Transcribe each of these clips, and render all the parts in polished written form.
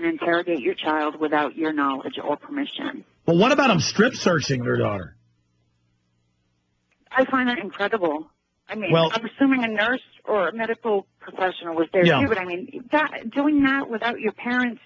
and interrogate your child without your knowledge or permission. Well, what about them strip searching their daughter? I find that incredible. I mean, I'm assuming a nurse or a medical professional was there too, but I mean, doing that without your parents'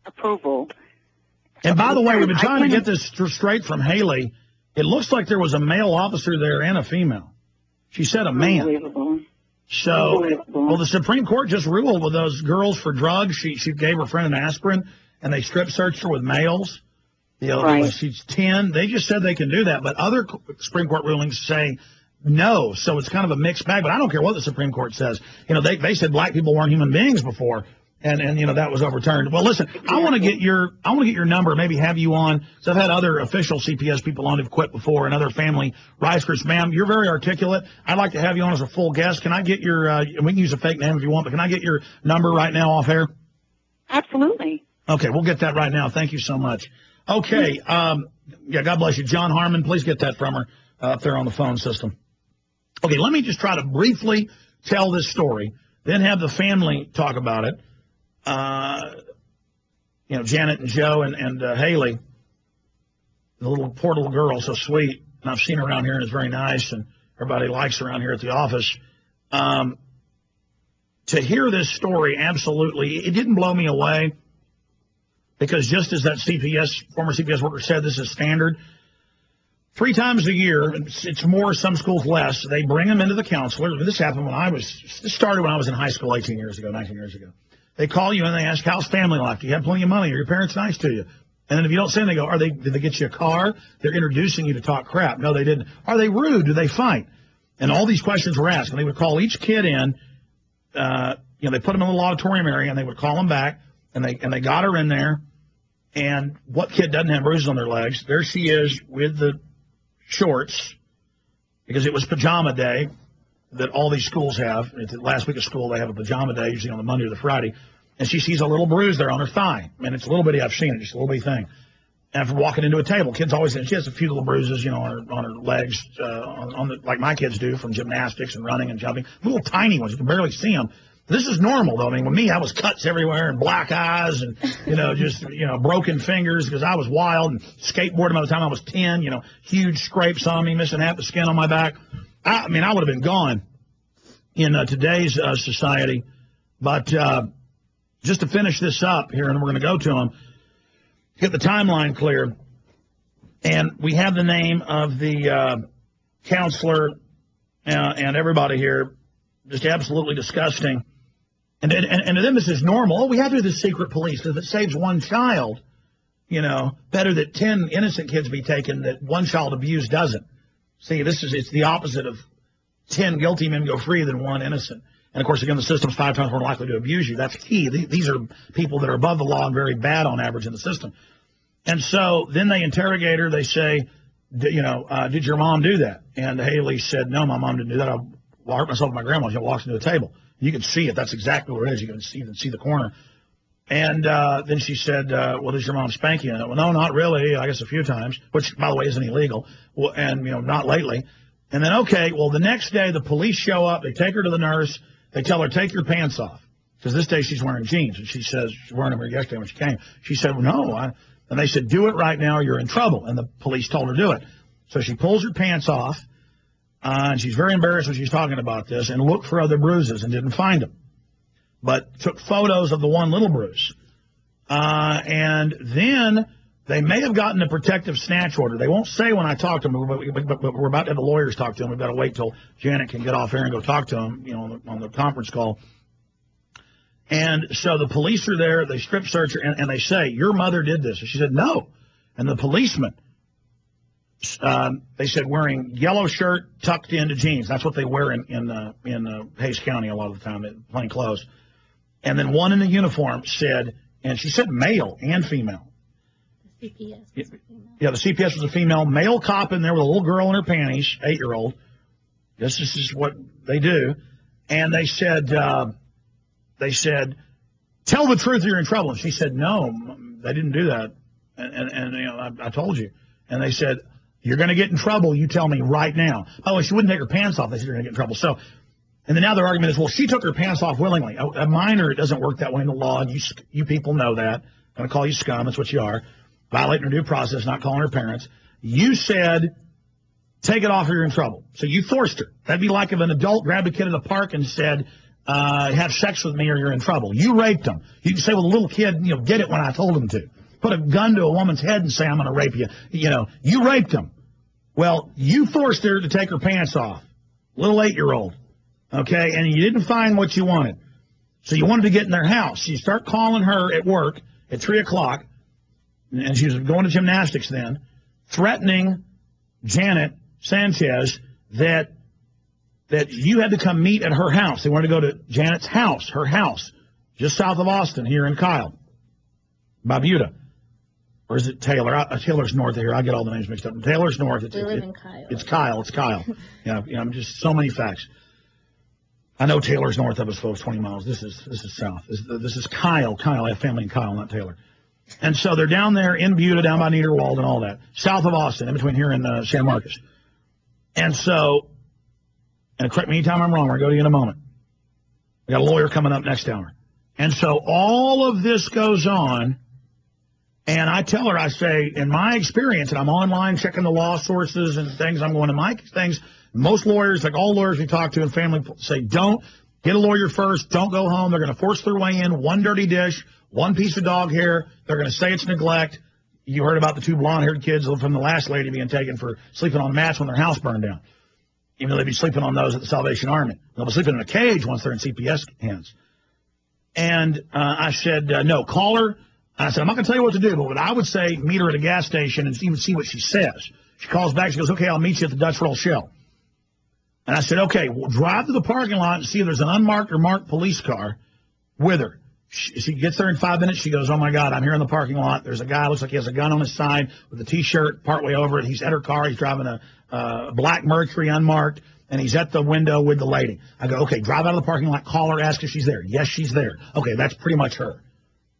approval. And by the way, we've been trying to get this straight from Haley. It looks like there was a male officer there and a female. She said a man. Unbelievable. So, well, the Supreme Court just ruled with those girls for drugs. She gave her friend an aspirin, and they strip searched her with males. She's 10. They just said they can do that, but other Supreme Court rulings say no. So it's kind of a mixed bag. But I don't care what the Supreme Court says. They said black people weren't human beings before. And that was overturned. Well, listen, I want to get your number, maybe have you on. So I've had other official CPS people on who've quit before and other family rights groups. Ma'am, you're very articulate. I'd like to have you on as a full guest. Can I get your, we can use a fake name if you want, but can I get your number right now off air? Absolutely. Okay, we'll get that right now. Thank you so much. Okay, God bless you. John Harmon, please get that from her up there on the phone system. Okay, let me just try to briefly tell this story, then have the family talk about it. Janet and Joe and Haley, the poor little girl, so sweet. And I've seen her around here, and it's very nice, and everybody likes her around here at the office. To hear this story, absolutely, it didn't blow me away, because just as that former CPS worker said, this is standard. 3 times a year, it's more, some schools less, they bring them into the counselor. This happened this started when I was in high school 19 years ago. They call you and they ask, how's family life? Do you have plenty of money? Are your parents nice to you? And then if you don't say anything, they go, did they get you a car? They're introducing you to talk crap. No, they didn't. Are they rude? Do they fight? And all these questions were asked. And they would call each kid in. They put them in a little auditorium area, and they would call them back. And they got her in there. And what kid doesn't have bruises on their legs? There she is with the shorts, because it was pajama day that all these schools have. The last week of school, they have a pajama day, usually on the Monday or the Friday. And she sees a little bruise there on her thigh. And it's a little bitty. I've seen it, just a little bitty thing. And after walking into a table, kids always say, she has a few little bruises, on her legs, like my kids do from gymnastics and running and jumping. Little tiny ones. You can barely see them. This is normal, though. I mean, with me, I was cuts everywhere and black eyes and, broken fingers because I was wild and skateboarding by the time I was 10, huge scrapes on me, missing half the skin on my back. I would have been gone in today's society. But just to finish this up here, and we're going to go to them, get the timeline clear. And we have the name of the counselor and everybody here. Just absolutely disgusting. And to them, this is normal. Oh, we have to do the secret police. If it saves one child, better that 10 innocent kids be taken that one child abused doesn't. See, it's the opposite of 10 guilty men go free than 1 innocent. And, of course, again, the system's 5 times more likely to abuse you. That's key. These are people that are above the law and very bad on average in the system. And so then they interrogate her. They say, did your mom do that? And Haley said, no, my mom didn't do that. I hurt myself with my grandma. She walks into a table. You can see it. That's exactly where it is. You can see the corner. And then she said, well, does your mom spank you? And I went, no, not really. I guess a few times, which, by the way, isn't illegal. Well, and, not lately. And then, okay, well, the next day the police show up. They take her to the nurse. They tell her, take your pants off. Because this day she's wearing jeans. And she says, she's wearing them yesterday when she came. She said, well, no. And they said, do it right now or you're in trouble. And the police told her to do it. So she pulls her pants off. And she's very embarrassed when she's talking about this and looked for other bruises and didn't find them. But took photos of the one little bruise. And then they may have gotten a protective snatch order. They won't say when I talk to them, but we're about to have the lawyers talk to them. We've got to wait till Janet can get off air and go talk to them, on the conference call. And so the police are there. They strip search her, and they say, your mother did this. And she said, no. And the policeman, they said wearing yellow shirt tucked into jeans. That's what they wear in Hays County a lot of the time, plain clothes. And then one in the uniform said, and she said male and female. The CPS was a female. Yeah, the CPS was a female. Male cop in there with a little girl in her panties, 8-year-old. This is what they do. And they said, tell the truth or you're in trouble. And she said, no, they didn't do that. And I told you. And they said, you're going to get in trouble. You tell me right now. By the way, she wouldn't take her pants off. They said you're going to get in trouble. So, and then now their argument is, well, she took her pants off willingly. A minor, it doesn't work that way in the law. And you people know that. going to call you scum. That's what you are. Violating her due process, not calling her parents. You said, take it off or you're in trouble. So you forced her. That'd be like if an adult grabbed a kid in the park and said, have sex with me or you're in trouble. You raped them. You can say, well, the little kid, did it when I told him to. Put a gun to a woman's head and say, I'm going to rape you. You raped him. Well, you forced her to take her pants off. Little 8-year-old. Okay? And you didn't find what you wanted. So you wanted to get in their house. You start calling her at work at 3 o'clock, and she was going to gymnastics then, threatening Janet Sanchez that you had to come meet at her house. They wanted to go to Janet's house, her house, just south of Austin here in Kyle, by Buda. Or is it Taylor? Taylor's north of here. I get all the names mixed up. Taylor's north. We live in Kyle. It's Kyle. It's Kyle. I'm just so many facts. I know Taylor's north of us, folks, 20 miles. This is south. This is Kyle. I have family in Kyle, not Taylor. And so they're down there in Buda, down by Niederwald and all that, south of Austin, in between here and San Marcos. And so, and correct me anytime I'm wrong, I'll go to you in a moment. We got a lawyer coming up next hour. And so all of this goes on, and I tell her, I say, in my experience, and I'm online checking the law sources and things, I'm going to my things, most lawyers, like all lawyers we talk to and family, say, don't get a lawyer first, don't go home, they're going to force their way in, one dirty dish, one piece of dog hair. They're going to say it's neglect. You heard about the 2 blonde-haired kids from the last lady being taken for sleeping on mats when their house burned down. Even though they'd be sleeping on those at the Salvation Army. They'll be sleeping in a cage once they're in CPS hands. And I said, no, call her. I said, I'm not going to tell you what to do, but what I would say, meet her at a gas station and even see what she says. She calls back. She goes, okay, I'll meet you at the Dutch Roll Shell. And I said, okay, well, drive to the parking lot and see if there's an unmarked or marked police car with her. She gets there in 5 minutes. She goes, oh, my God, I'm here in the parking lot. There's a guy, looks like he has a gun on his side with a T-shirt partway over it. He's at her car. He's driving a black Mercury unmarked, and he's at the window with the lady. I go, okay, drive out of the parking lot, call her, ask if she's there. Yes, she's there. Okay, that's pretty much her.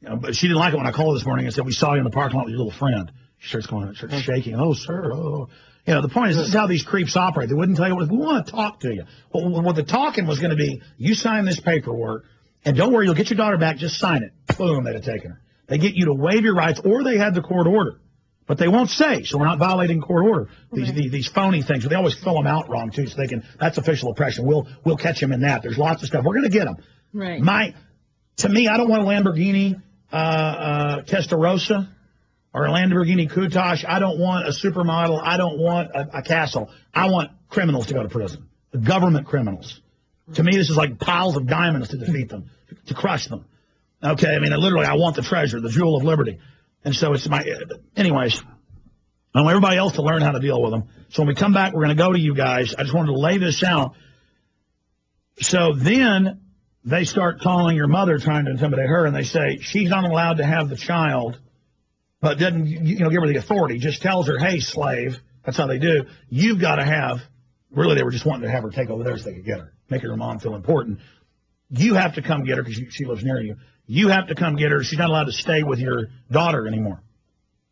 But she didn't like it when I called her this morning and said, we saw you in the parking lot with your little friend. She starts shaking. Oh, sir, oh. The point is, this is how these creeps operate. They wouldn't tell you we want to talk to you. Well, what the talking was going to be, you sign this paperwork, and don't worry, you'll get your daughter back. Just sign it. Boom, they'd have taken her. They get you to waive your rights, or they had the court order. But they won't say, so we're not violating court order. These phony things, they always fill them out wrong, too, so they can, that's official oppression. We'll catch them in that. There's lots of stuff. We're going to get them. Right. To me, I don't want a Lamborghini Testarossa or a Lamborghini Countach. I don't want a supermodel. I don't want a castle. I want criminals to go to prison, the government criminals. To me, this is like piles of diamonds to defeat them, to crush them. Okay, I mean, literally, I want the treasure, the jewel of liberty. And so it's anyways, I want everybody else to learn how to deal with them. So when we come back, we're going to go to you guys. I just wanted to lay this out. So then they start calling your mother, trying to intimidate her, and they say she's not allowed to have the child, but doesn't, give her the authority. Just tells her, hey, slave, that's how they do. You've got to have, really, they were just wanting to have her take over there so they could get her. Making her mom feel important. You have to come get her because she lives near you. You have to come get her. She's not allowed to stay with your daughter anymore,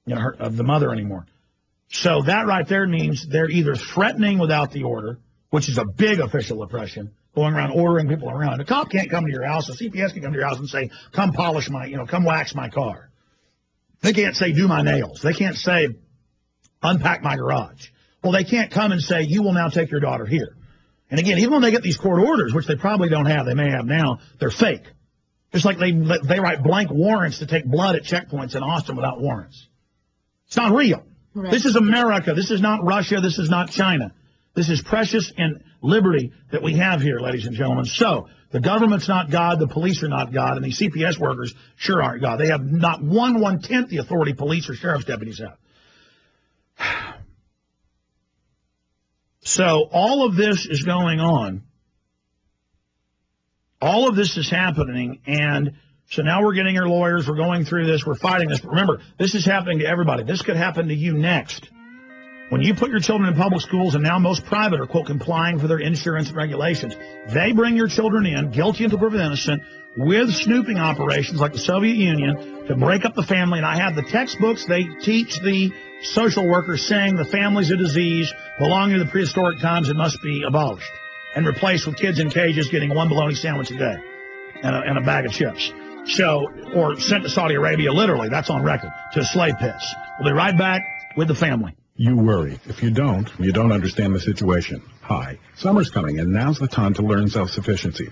the mother anymore. So that right there means they're either threatening without the order, which is a big official oppression, going around ordering people around. A cop can't come to your house. A CPS can come to your house and say, come polish come wax my car. They can't say, do my nails. They can't say, unpack my garage. Well, they can't come and say, you will now take your daughter here. And again, even when they get these court orders, which they probably don't have, they may have now, they're fake. Just like they write blank warrants to take blood at checkpoints in Austin without warrants. It's not real. Right. This is America. This is not Russia. This is not China. This is precious and liberty that we have here, ladies and gentlemen. So the government's not God. The police are not God. And these CPS workers sure aren't God. They have not 1/110th the authority police or sheriff's deputies have. So all of this is going on. All of this is happening, and so now we're getting our lawyers. We're going through this. We're fighting this. But remember, this is happening to everybody. This could happen to you next. When you put your children in public schools, and now most private are, quote, complying for their insurance and regulations, they bring your children in, guilty until proven innocent, with snooping operations like the Soviet Union to break up the family. And I have the textbooks. They teach the social workers saying the family's a disease belonging to the prehistoric times and must be abolished and replaced with kids in cages getting one bologna sandwich a day and a bag of chips. So, or sent to Saudi Arabia, literally, that's on record, to slave pits. We'll be right back with the family. You worry. If you don't understand the situation. Hi, summer's coming, and now's the time to learn self-sufficiency.